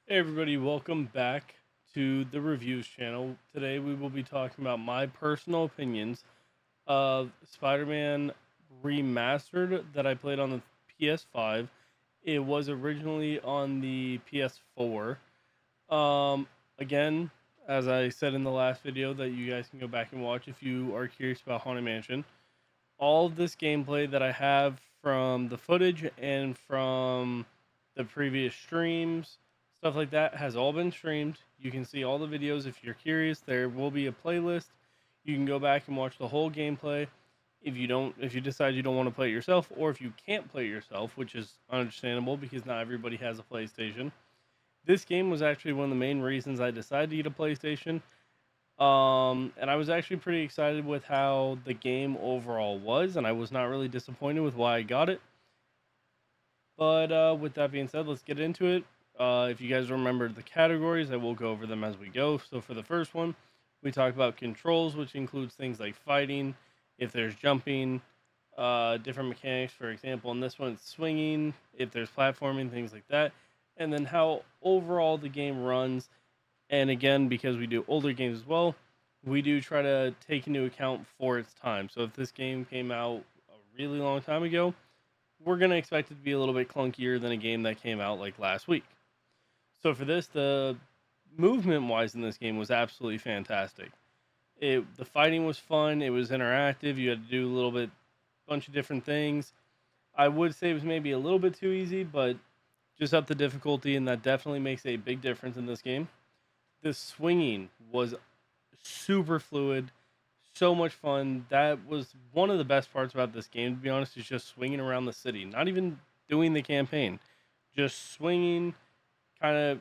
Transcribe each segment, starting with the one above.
Hey everybody, welcome back to the reviews channel. Today we will be talking about my personal opinions of Spider-Man Remastered that I played on the PS5. It was originally on the PS4. Um Again, as I said in the last video that you guys can go back and watch if you are curious about Haunted Mansion. All of this gameplay that I have from the footage and from the previous streams, stuff like that, has all been streamed. You can see all the videos if you're curious. There will be a playlist. You can go back and watch the whole gameplay. If you decide you don't want to play it yourself, or if you can't play it yourself, which is understandable because not everybody has a PlayStation. This game was actually one of the main reasons I decided to get a PlayStation. And I was actually pretty excited with how the game overall was, and I was not really disappointed with why I got it. But with that being said, let's get into it. If you guys remember the categories, I will go over them as we go. So for the first one, we talk about controls, which includes things like fighting, if there's jumping, different mechanics. For example, in this one, it's swinging, if there's platforming, things like that, and then how overall the game runs. And again, because we do older games as well, we do try to take into account for its time. So if this game came out a really long time ago, we're going to expect it to be a little bit clunkier than a game that came out like last week. So for this, the movement wise in this game was absolutely fantastic. The fighting was fun, it was interactive, you had to do a little bit bunch of different things. I would say it was maybe a little bit too easy, but just up the difficulty, and that definitely makes a big difference in this game. The swinging was super fluid, so much fun. That was one of the best parts about this game, to be honest, is just swinging around the city. Not even doing the campaign, just swinging, kind of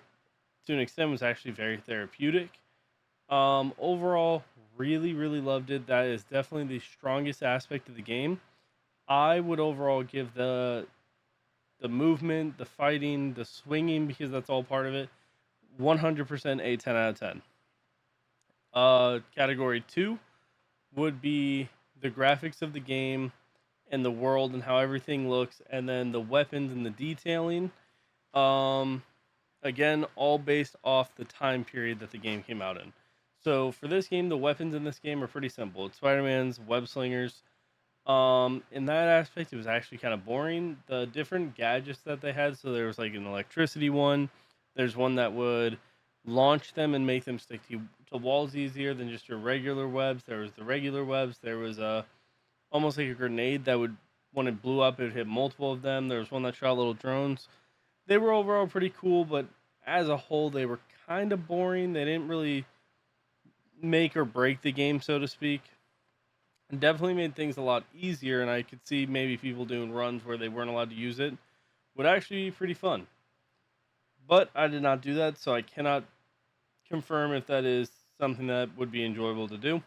to an extent, was actually very therapeutic. Overall, really, really loved it. That is definitely the strongest aspect of the game. I would overall give the movement, the fighting, the swinging, because that's all part of it, 100% a 10 out of 10. Category two would be the graphics of the game and the world and how everything looks, and then the weapons and the detailing. Um, Again, all based off the time period that the game came out in. So for this game, the weapons in this game are pretty simple. It's Spider-Man's web slingers. In that aspect, it was actually kind of boring. The different gadgets that they had, so there was like an electricity one. There's one that would launch them and make them stick to walls easier than just your regular webs. There was the regular webs. There was a almost like a grenade that would, when it blew up, it would hit multiple of them. There was one that shot little drones. They were overall pretty cool, but as a whole, they were kind of boring. They didn't really make or break the game, so to speak. And definitely made things a lot easier, and I could see maybe people doing runs where they weren't allowed to use it would actually be pretty fun. But I did not do that, so I cannot confirm if that is something that would be enjoyable to do.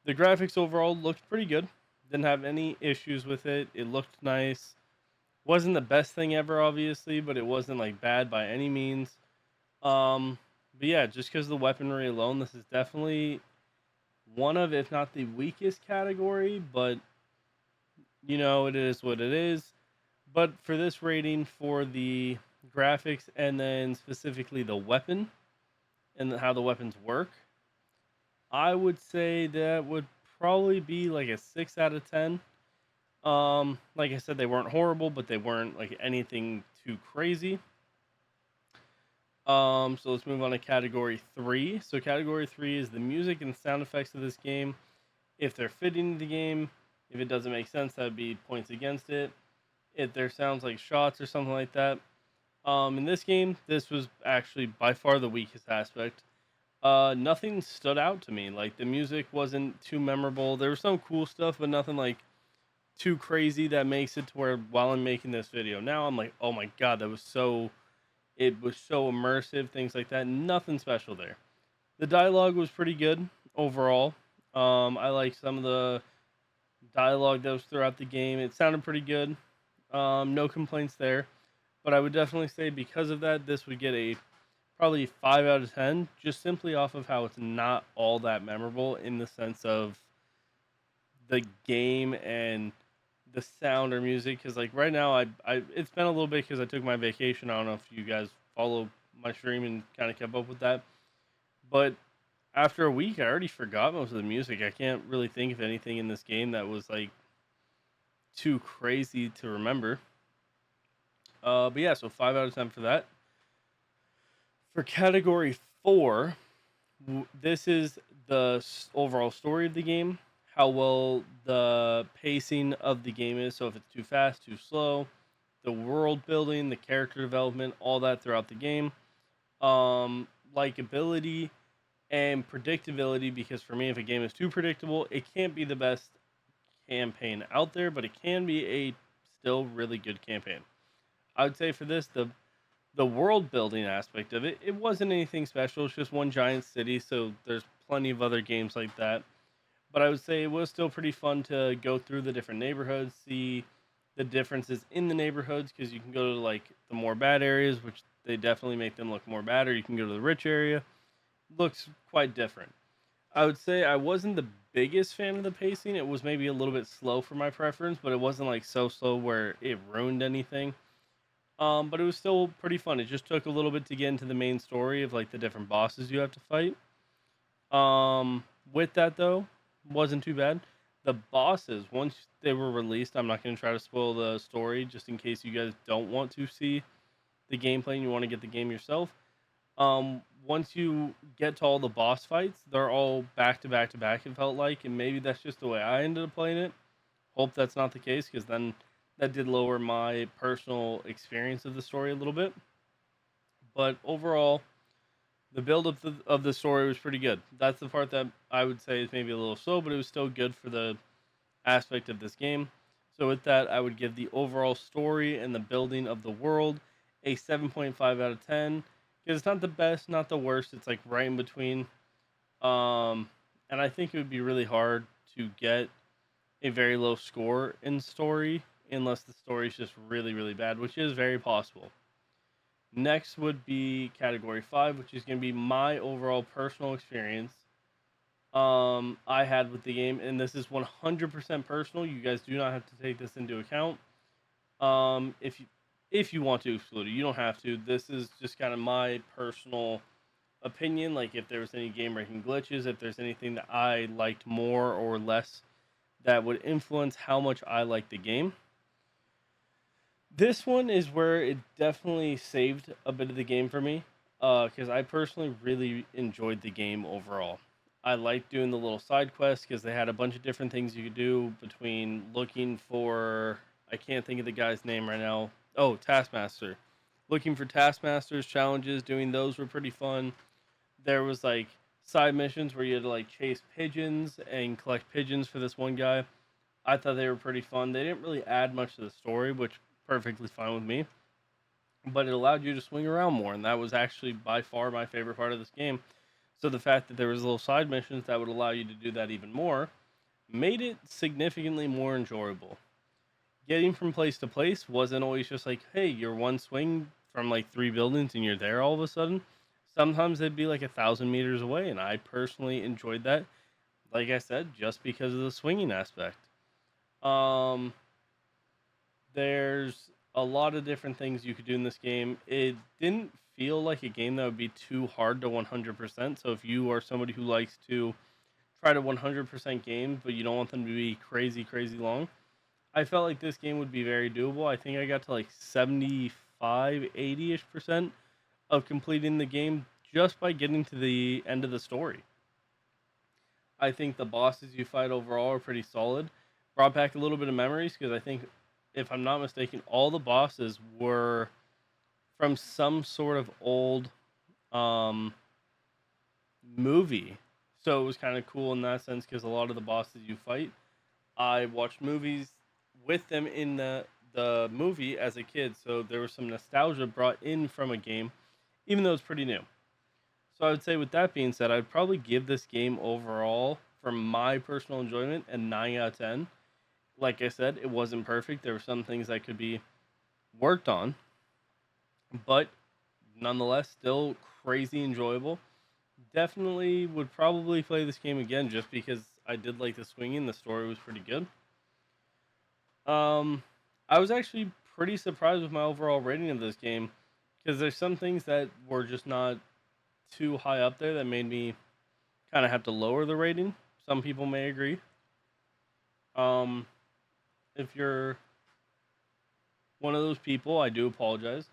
The graphics overall looked pretty good. Didn't have any issues with it. It looked nice. Wasn't the best thing ever, obviously, but it wasn't like bad by any means. But yeah, just because of the weaponry alone, this is definitely one of, if not the weakest category, but it is what it is. But for this rating, for the graphics and then specifically the weapon and how the weapons work, I would say that would probably be like a 6 out of 10. Like I said, they weren't horrible, but they weren't like anything too crazy. So let's move on to category three. So category three is the music and sound effects of this game. If they're fitting the game, if it doesn't make sense, that would be points against it. If there sounds like shots or something like that. In this game, this was actually by far the weakest aspect. Nothing stood out to me. Like the music wasn't too memorable. There was some cool stuff, but nothing like too crazy that makes it to where while I'm making this video now, I'm like, oh my god, it was so immersive, things like that. Nothing special there. The dialogue was pretty good overall. I liked some of the dialogue that was throughout the game. It sounded pretty good. No complaints there. But I would definitely say because of that, this would get a probably 5 out of 10, just simply off of how it's not all that memorable in the sense of the game and the sound or music. Because like right now, I it's been a little bit because I took my vacation. I don't know if you guys follow my stream and kind of kept up with that. But after a week, I already forgot most of the music. I can't really think of anything in this game that was like too crazy to remember. But yeah, so 5 out of 10 for that. For category four, this is the overall story of the game, how well the pacing of the game is. So if it's too fast, too slow, the world building, the character development, all that throughout the game. Likability and predictability, because for me, if a game is too predictable, it can't be the best campaign out there, but it can be a still really good campaign. I would say for this, the world building aspect of it, it wasn't anything special. It's just one giant city, so there's plenty of other games like that. But I would say it was still pretty fun to go through the different neighborhoods, see the differences in the neighborhoods, because you can go to like the more bad areas, which they definitely make them look more bad, or you can go to the rich area. Looks quite different. I would say I wasn't the biggest fan of the pacing. It was maybe a little bit slow for my preference, but it wasn't like so slow where it ruined anything. But it was still pretty fun. It just took a little bit to get into the main story of like the different bosses you have to fight. With that though, wasn't too bad. The bosses, once they were released, I'm not going to try to spoil the story just in case you guys don't want to see the gameplay and you want to get the game yourself. Once you get to all the boss fights, they're all back to back to back, it felt like, and maybe that's just the way I ended up playing it. Hope that's not the case, because then that did lower my personal experience of the story a little bit. But overall, the build of the story was pretty good. That's the part that I would say is maybe a little slow, but it was still good for the aspect of this game. So with that, I would give the overall story and the building of the world a 7.5 out of 10. Because it's not the best, not the worst. It's like right in between. And I think it would be really hard to get a very low score in story unless the story is just really, really bad, which is very possible. Next would be category 5, which is going to be my overall personal experience I had with the game, and this is 100% personal. You guys do not have to take this into account. If you want to exclude it, you don't have to. This is just kind of my personal opinion. Like if there was any game breaking glitches, if there's anything that I liked more or less that would influence how much I like the game. This one is where it definitely saved a bit of the game for me, because I personally really enjoyed the game overall. I liked doing the little side quests because they had a bunch of different things you could do between looking for, I can't think of the guy's name right now. Oh, Taskmaster. Looking for Taskmaster's challenges, doing those were pretty fun. There was like side missions where you had to like chase pigeons and collect pigeons for this one guy. I thought they were pretty fun. They didn't really add much to the story, which perfectly fine with me. But it allowed you to swing around more, and that was actually by far my favorite part of this game. So the fact that there was little side missions that would allow you to do that even more made it significantly more enjoyable. Getting from place to place wasn't always just like, hey, you're one swing from like 3 buildings and you're there all of a sudden. Sometimes they'd be like 1,000 meters away, and I personally enjoyed that. Like I said, just because of the swinging aspect. Um, there's a lot of different things you could do in this game. It didn't feel like a game that would be too hard to 100%. So if you are somebody who likes to try to 100% games, but you don't want them to be crazy, crazy long, I felt like this game would be very doable. I think I got to like 75, 80-ish% of completing the game just by getting to the end of the story. I think the bosses you fight overall are pretty solid. Brought back a little bit of memories because I think, if I'm not mistaken, all the bosses were from some sort of old um, movie. So it was kind of cool in that sense because a lot of the bosses you fight, I watched movies with them in the movie as a kid. So there was some nostalgia brought in from a game, even though it's pretty new. So I would say, with that being said, I'd probably give this game overall, for my personal enjoyment, a 9 out of 10. Like I said, it wasn't perfect. There were some things that could be worked on, but nonetheless, still crazy enjoyable. Definitely would probably play this game again just because I did like the swinging. The story was pretty good. I was actually pretty surprised with my overall rating of this game, because there's some things that were just not too high up there that made me kind of have to lower the rating. Some people may agree. Um, if you're one of those people, I do apologize.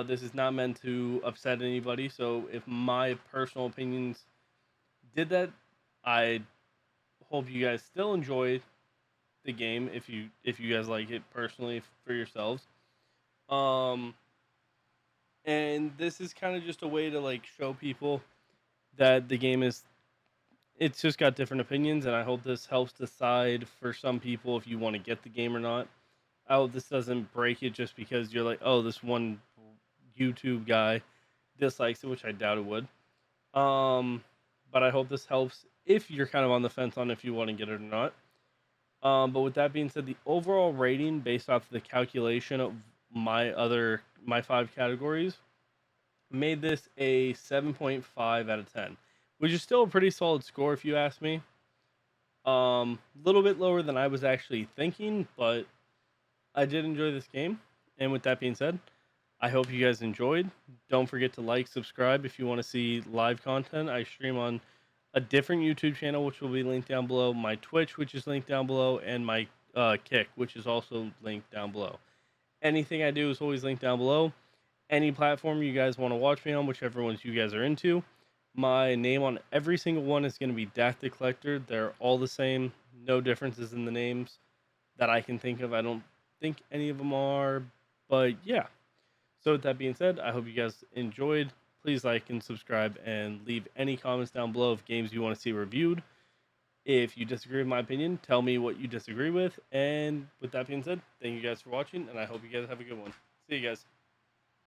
This is not meant to upset anybody. So if my personal opinions did that, I hope you guys still enjoy the game if you guys like it personally for yourselves. Um, and this is kind of just a way to like show people that the game is it's just got different opinions, and I hope this helps decide for some people if you want to get the game or not. I hope this doesn't break it just because you're like, oh, this one YouTube guy dislikes it, which I doubt it would. Um, but I hope this helps if you're kind of on the fence on if you want to get it or not. But with that being said, the overall rating based off the calculation of my five categories made this a 7.5 out of 10, which is still a pretty solid score if you ask me. A little bit lower than I was actually thinking, but I did enjoy this game. And with that being said, I hope you guys enjoyed. Don't forget to like, subscribe if you want to see live content. I stream on a different YouTube channel, which will be linked down below, my Twitch, which is linked down below, and my Kick, which is also linked down below. Anything I do is always linked down below. Any platform you guys want to watch me on, whichever ones you guys are into. My name on every single one is going to be Dak the Collector. They're all the same. No differences in the names that I can think of. I don't think any of them are, but yeah. So with that being said, I hope you guys enjoyed. Please like and subscribe and leave any comments down below of games you want to see reviewed. If you disagree with my opinion, tell me what you disagree with. And with that being said, thank you guys for watching, and I hope you guys have a good one. See you guys.